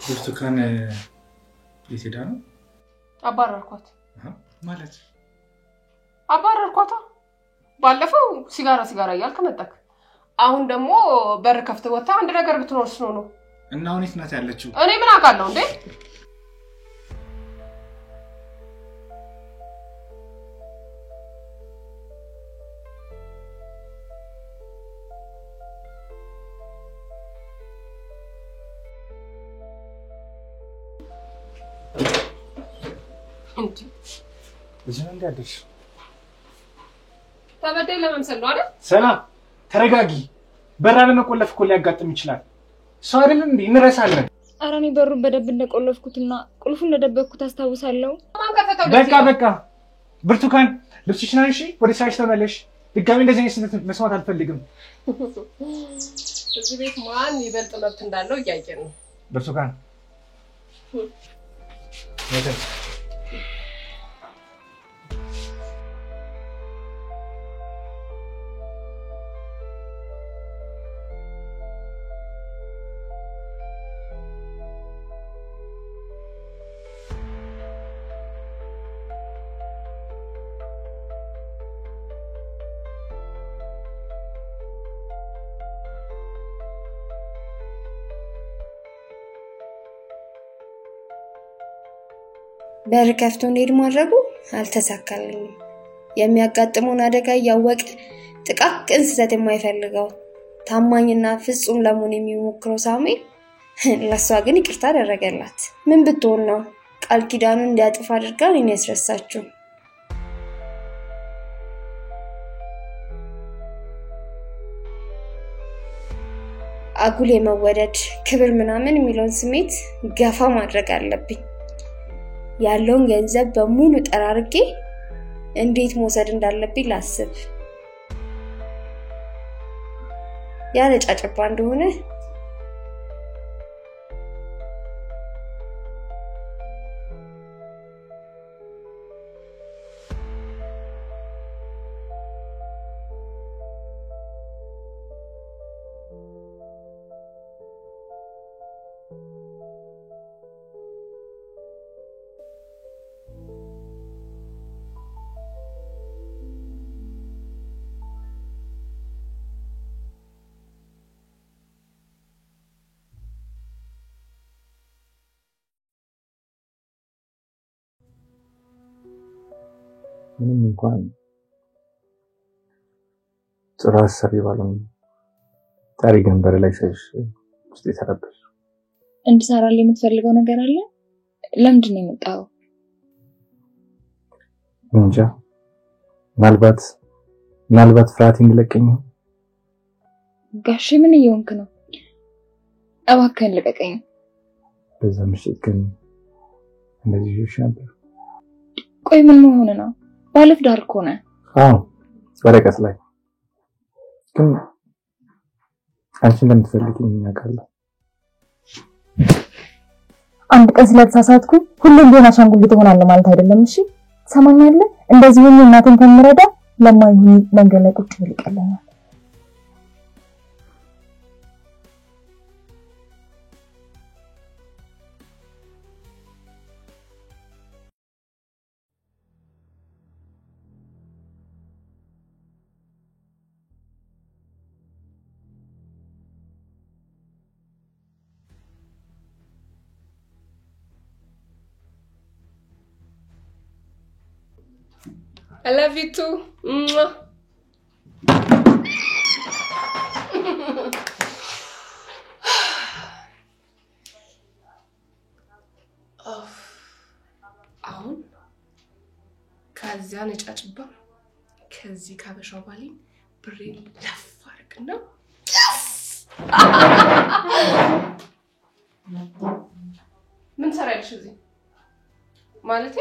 ብርቱካን የት ሄዳ ነው? አባረርኳት። ማለት አባረርኳታ። ባለፈው ሲጋራ እያልክ መጣክ። አሁን ደግሞ በር ከፍተህ ወጣ አንድ ነገር ብትኖርስ ነው። እና አሁን የት ናት ያለችው? እኔ ምን አውቃለሁ እንዴ? እዚህ እንደ አዲስ ተበደለ ለምንሰል ነው አይደል? ሰላም ተረጋጊ። በራ ለመቆለፍ እኮ ሊያጋጥም ይችላል። ሰው አይደለም እንዴ እንረሳለን። አራኒ በሩን በደብ እንደቆለፍኩትና ቁልፉን እንደደበቅኩት አስታውሳለሁ። በቃ ብርቱካን ልብስሽን አንሺ፣ ወደ ሳይሽ ተመለሽ። ድጋሚ እንደዚህ አይነት መስማት አልፈልግም። እዚህ ቤት ማን ይበልጥ መብት እንዳለው እያየን ነው። ብርቱካን በር ከፍቶ እንዴት ማድረጉ አልተሳካልኝም። የሚያጋጥመውን አደጋ ያወቀ ጥቃቅን ስህተት የማይፈልገው ታማኝና ፍጹም ለመሆን የሚሞክረው ሳሙኤል ለሷ ግን ይቅርታ አደረገላት። ምን ብትሆን ነው ቃል ኪዳኑን እንዲያጥፍ አድርጋ እኔን ያስረሳችው? አጉል የመወደድ ክብር ምናምን የሚለውን ስሜት ገፋ ማድረግ አለብኝ። ያለውን ገንዘብ በሙሉ ጠራርጌ እንዴት መውሰድ እንዳለብኝ ላስብ። ያለ ጫጭባ እንደሆነ ምንም እንኳን ጥሩ ሐሳብ ይባላል ታሪ ገንበር ላይ ሳይሽ ውስጥ የተረበሽ እንድሰራልኝ የምትፈልገው ነገር አለ? ለምንድን ነው የመጣው? እንጃ ምናልባት ፍራቲንግ ለቀኝ ጋሽ ምን እየሆንክ ነው? እባክህን ልቀቀኝ። በዛ ምሽት ግን እንደዚህ ይሽ ነበር። ቆይ ምን መሆን ነው? ባለፍ ዳር እኮ ነህ። አዎ ወረቀት ላይ ግን አንቺ እንደምትፈልጊኝ እናውቃለሁ። አንድ ቀን ስለተሳሳትኩ ሁሉም ቢሆን አሻንጉሊት ሆናለሁ ማለት አይደለም። እሺ ሰማኛለህ? እንደዚህ ሆኜ እናቴን ከምረዳ ለማይሆን መንገድ ላይ ቁጭ ብል ይቀለኛል። I love you too. አሁን ከዚያ ነጫጭባ ከዚህ ካበሻው ባሊ ብሬን ለፋርቅና ምን ሰራልሽ እዚህ ማለቴ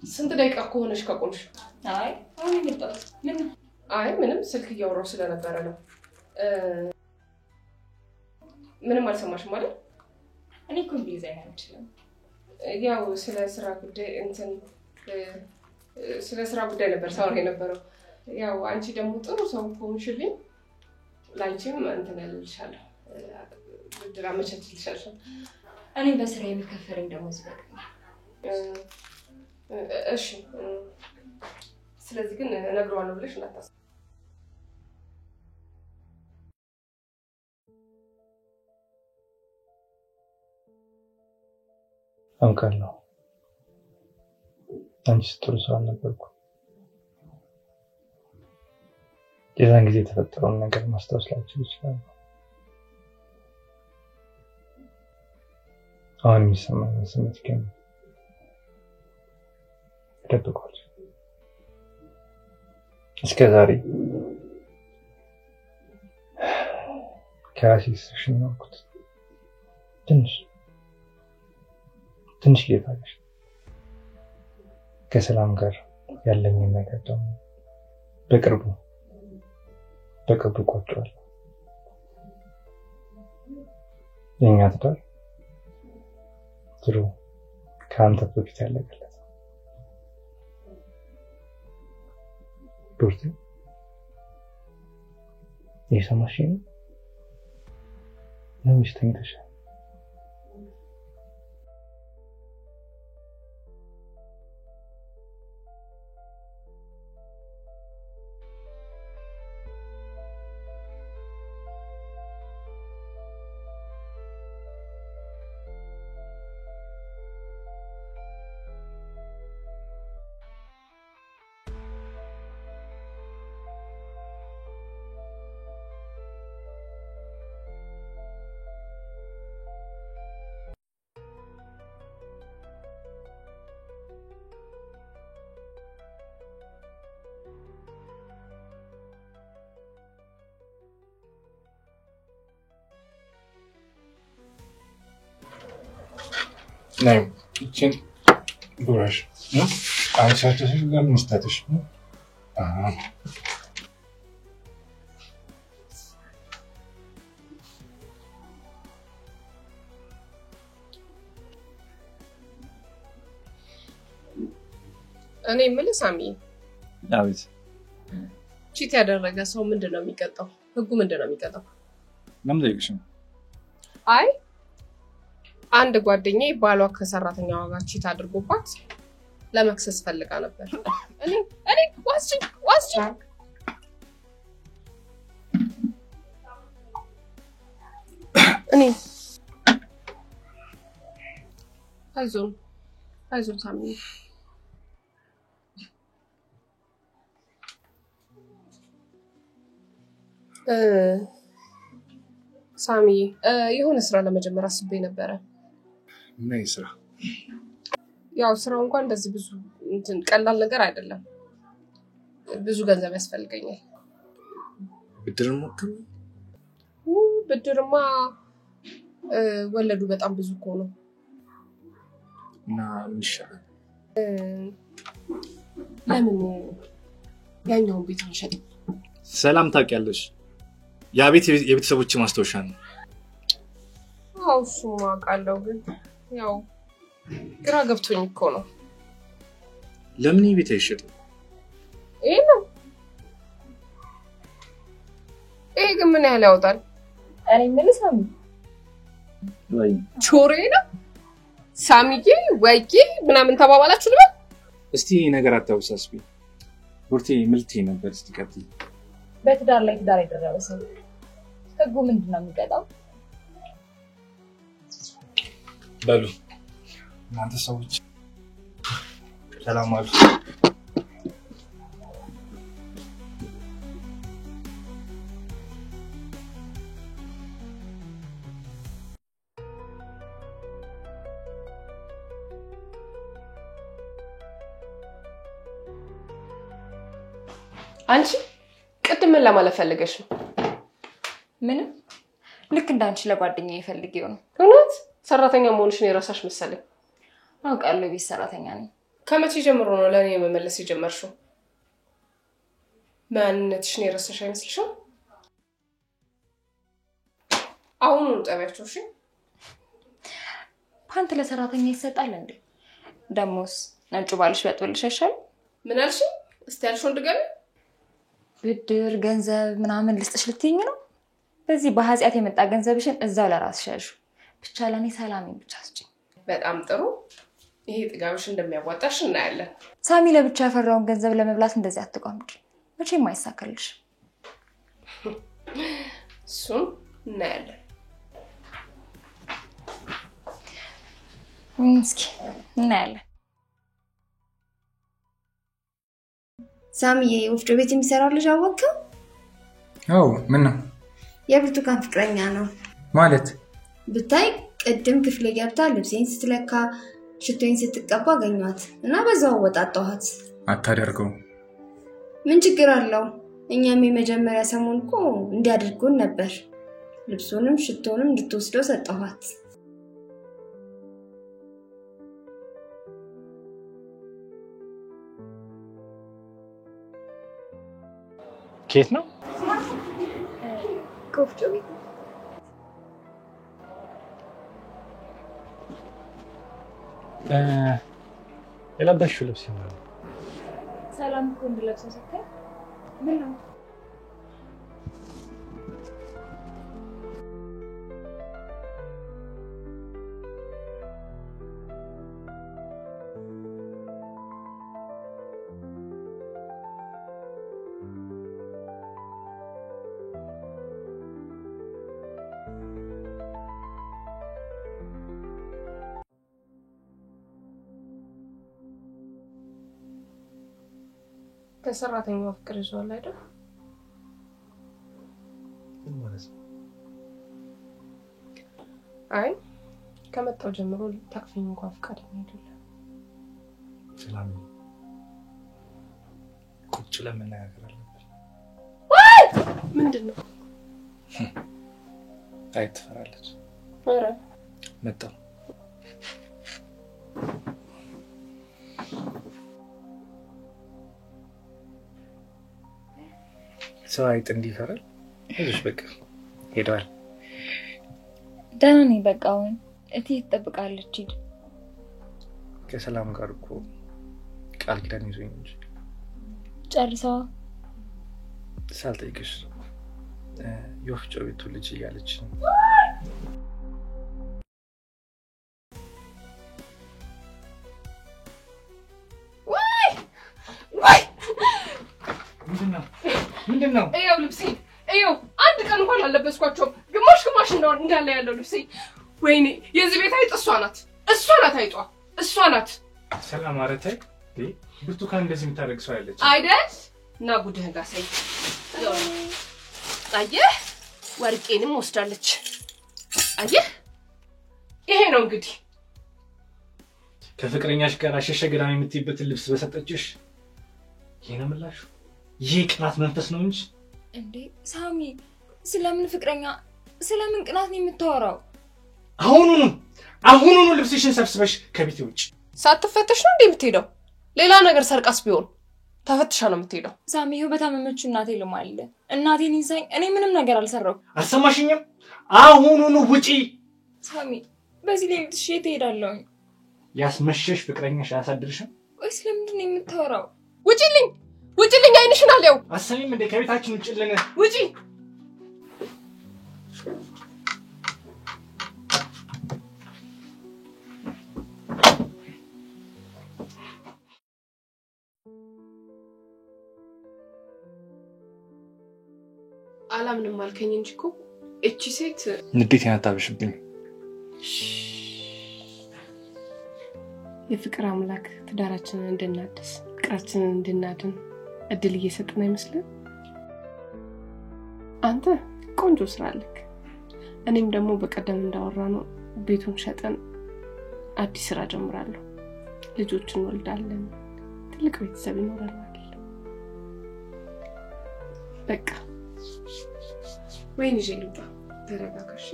ስንት ደቂቃ ከሆነሽ ከቆምሽ? አይ አሁን ይመጣል። ምንም ስልክ እያወራሁ ስለነበረ ነው። ምንም አልሰማሽም ማለት? እኔ እኮ እንግሊዘኛ አልችልም። ያው ስለ ስራ ጉዳይ ነበር ሳወራ የነበረው። ያው አንቺ ደግሞ ጥሩ ሰው ሆንሽልኝ ላንቺም እንትን ያልልሻለሁ ብድር አመቻችልሻለሁ። እኔ በስራ የሚከፈለኝ ደሞዝ በቃ እሺ ስለዚህ ግን ነግረዋለሁ ብለሽ እንዳታስብ አውቃለሁ አንቺ ጥሩ ሰው አልነበርኩም የዛን ጊዜ የተፈጠረውን ነገር ማስታወስ ላልችል ይችላል አሁን የሚሰማኝ ስሜት ግን ተደብቋል እስከ ዛሬ ከራሴ ስሽናኩት ትንሽ ጌታለሽ ከሰላም ጋር ያለኝን ነገር ደግሞ በቅርቡ ቆጥሯል የኛ ትዳር ድሮ ከአንተ በፊት ያለቀለት ዶርቲ የሰማሽ ነው ተኝተሻል نعم için uğraş. Aynı sertifikatı mı istemiş mi? Aha. እኔ የምልህ ሳሚ አቤት ቺት ያደረገ ሰው ምንድነው የሚቀጣው ህጉ ምንድነው የሚቀጣው ለምን ጠይቅሽኝ አይ አንድ ጓደኛዬ ባሏ ከሰራተኛዋ ጋር ቺት አድርጎባት ለመክሰስ ፈልጋ ነበር እኔ ዋስጭ እኔ አይዞን ሳሚ ሳሚ የሆነ ስራ ለመጀመር አስቤ ነበር ምን ስራ ያው ስራው እንኳን እንደዚህ ብዙ ቀላል ነገር አይደለም ብዙ ገንዘብ ያስፈልገኛል ብድርማ ወለዱ በጣም ብዙ ነው እና ምንሻል ለምን ያኛውን ቤት አንሸጥ ሰላም ታውቂያለሽ ያ ቤት የቤተሰቦች ማስተዋሻ ነው አው ሱማ ቃለው ግን ያው ግራ ገብቶኝ እኮ ነው ለምን ቤት አይሸጥም ነው ግን ምን ያህል ያወጣል እኔ ምን ሳሚ ወይ ቾሬና ሳሚዬ ወይዬ ምናምን ተባባላችሁ ልበል እስቲ ነገር አታውሳስቢ ቡርቴ ምልቴ ነበር እስቲ ቀጥይ በትዳር ላይ ትዳር ይደረሰ ህጉ ምንድነው የሚቀጣው በሉ እናንተ ሰዎች ሰላም አሉ አንቺ ቅድም ምን ለማለት ፈልገሽ ነው ምንም ልክ እንዳንቺ ለጓደኛዬ ፈልጌው ነው እውነት ሰራተኛ መሆንሽን የራሳሽ መሰለኝ አውቃለሁ ቤት ሰራተኛ ነኝ ከመቼ ጀምሮ ነው ለኔ መመለስ የጀመርሽው ማንነትሽን የራሳሽ አይመስልሽም አሁን ጠበያችሁ እሺ ፓንት ለሰራተኛ ይሰጣል እንዴ ደሞስ ነጩ ባልሽ ያጥብልሽ አይሻል ምን አልሽ እስቲ ያልሽው እንደገና ብድር ገንዘብ ምናምን ልስጥሽ ልትይኝ ነው በዚህ በኃጢያት የመጣ ገንዘብሽን እዛው ለራስሽ ያዡ ብቻ ለኔ ሰላሜን ብቻ አስጭኝ። በጣም ጥሩ። ይሄ ጥጋብሽ እንደሚያዋጣሽ እናያለን። ሳሚ ለብቻ ያፈራውን ገንዘብ ለመብላት እንደዚህ አትቋምጪ። መቼም አይሳካልሽ። እሱን እናያለን። እስኪ እናያለን። ሳሚዬ ወፍጮ ቤት የሚሰራው ልጅ አወቀው? አዎ ምን ነው? የብርቱካን ፍቅረኛ ነው ማለት ብታይ ቅድም ክፍለ ገብታ ልብሴን ስትለካ ሽቶዬን ስትቀባ አገኘኋት እና በዛው ወጣጣኋት። አታደርገው። ምን ችግር አለው? እኛም የመጀመሪያ ሰሞን እኮ እንዲያደርጉን ነበር። ልብሱንም ሽቶንም እንድትወስደው ሰጠኋት። ኬት ነው? ወፍጮ ቤት። የለበሽው ልብስ ነው? ሰላም እኮ እንድለብሰው ሰጠኝ። ምን ነው? ከሰራተኛው ፍቅር ይዟል አይደል? ምን ማለት ነው? አይ ከመጣው ጀምሮ ታቅፈኝ እንኳን ፍቃደኛ አይደለም። ሰላም ቁጭ ለመነጋገር አለብን። ወይ ምንድነው? አይ ትፈራለች። ኧረ መጣው ሰው አይጥ እንዲፈራል። እሺ በቃ ሄዷል። ደህና ነኝ በቃ አሁን እቴ ትጠብቃለች። ሂድ። ከሰላም ጋር እኮ ቃል ኪዳን ይዞኝ እንጂ ጨርሰዋ ሳልጠይቅሽ የወፍጮ ቤቱ ልጅ እያለች ነው። ምንድነው? እየው ልብሴ እየው አንድ ቀን እንኳን አለበስኳቸው። ግማሽ እንደሆነ እንዳለ ያለው ልብሴ። ወይኔ የዚህ ቤት አይጥ እሷ ናት አይጧ እሷ ናት። ሰላም አረታይ ብርቱካን እንደዚህ የምታደርግ ሰው አይደለች አይደል? እና ጉድህን ላሳይ። አየህ ወርቄንም ወስዳለች። አየህ ይሄ ነው እንግዲህ ከፍቅረኛሽ ጋር አሸሸገዳም የምትይበትን ልብስ በሰጠችሽ ይሄ ነው ምላሹ። ይሄ ቅናት መንፈስ ነው እንጂ እንዴ ሳሚ ስለምን ፍቅረኛ ስለምን ቅናት ነው የምታወራው? አሁኑኑ ልብስሽን ሰብስበሽ ከቤት ውጭ። ሳትፈተሽ ነው እንዴ የምትሄደው? ሌላ ነገር ሰርቃስ ቢሆን ተፈትሻ ነው የምትሄደው። ሳሚ ይሄው በታመመች እናቴ ልማል። እናቴን ይንሳኝ። እኔ ምንም ነገር አልሰራው። አልሰማሽኝም? አሁኑኑ ውጪ። ሳሚ በዚህ ላይ ትሽዬ እሄዳለሁ። ያስመሸሽ ፍቅረኛሽ አያሳድርሽም? ወይስ ለምንድን ነው የምታወራው? ውጪልኝ አይንሽን አለው። አሰሚም እንደ ከቤታችን ውጪልን። ውጪ። አላምንም አልከኝ እንጂ እኮ እቺ ሴት ንዴት ያታብሽብኝ። የፍቅር አምላክ ትዳራችንን እንድናድስ ፍቅራችንን እንድናድን እድል እየሰጠን አይመስልም? አንተ ቆንጆ ስራ አለክ። እኔም ደግሞ በቀደም እንዳወራነው ቤቱን ሸጠን አዲስ ስራ ጀምራለሁ። ልጆችን እንወልዳለን። ትልቅ ቤተሰብ ይኖረናል። በቃ ወይኔ ጀልባ ተረጋጋሽ።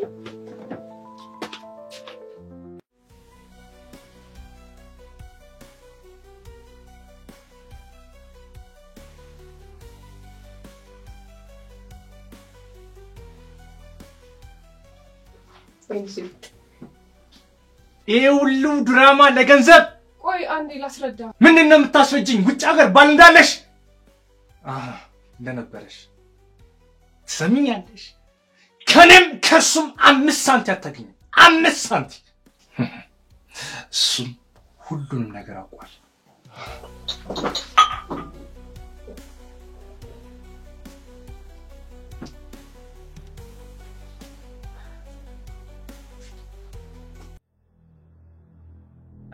ይሄ ሁሉ ድራማ ለገንዘብ? ቆይ አንዴ ላስረዳ። ምንድነው የምታስፈጅኝ? ውጭ ሀገር ባል እንዳለሽ እንደነበረሽ ትሰሚኛለሽ? ከኔም ከሱም 5 ሳንቲም አታገኝም። 5 ሳንቲም። እሱም ሁሉንም ነገር አውቋል።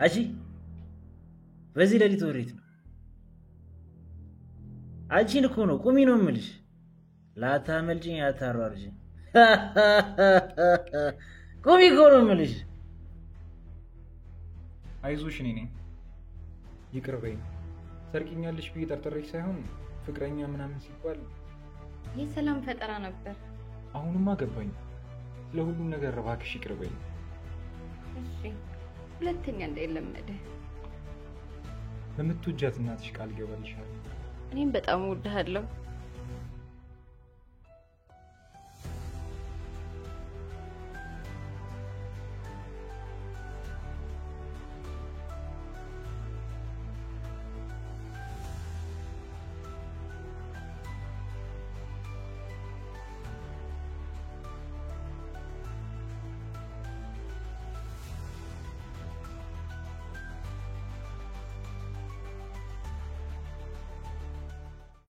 አጂ በዚህ ሌሊት ወሬት ነው? አንቺን እኮ ነው ቁሚ ነው የምልሽ። ላታመልጭኝ አታሯርጂ። ቁሚ እኮ ነው የምልሽ። አይዞሽ እኔ ነኝ። ይቅር በይኝ። ሰርቂኛለሽ ብዬ ጠርጥሬሽ ሳይሆን ፍቅረኛ ምናምን ሲባል የሰላም ፈጠራ ነበር። አሁንማ ገባኝ። ለሁሉም ነገር እባክሽ ይቅር በይኝ። እሺ ሁለተኛ እንዳይለመደ። በምትወጃት እናትሽ ቃል ገባልሻለሁ። እኔም በጣም እወድሃለሁ።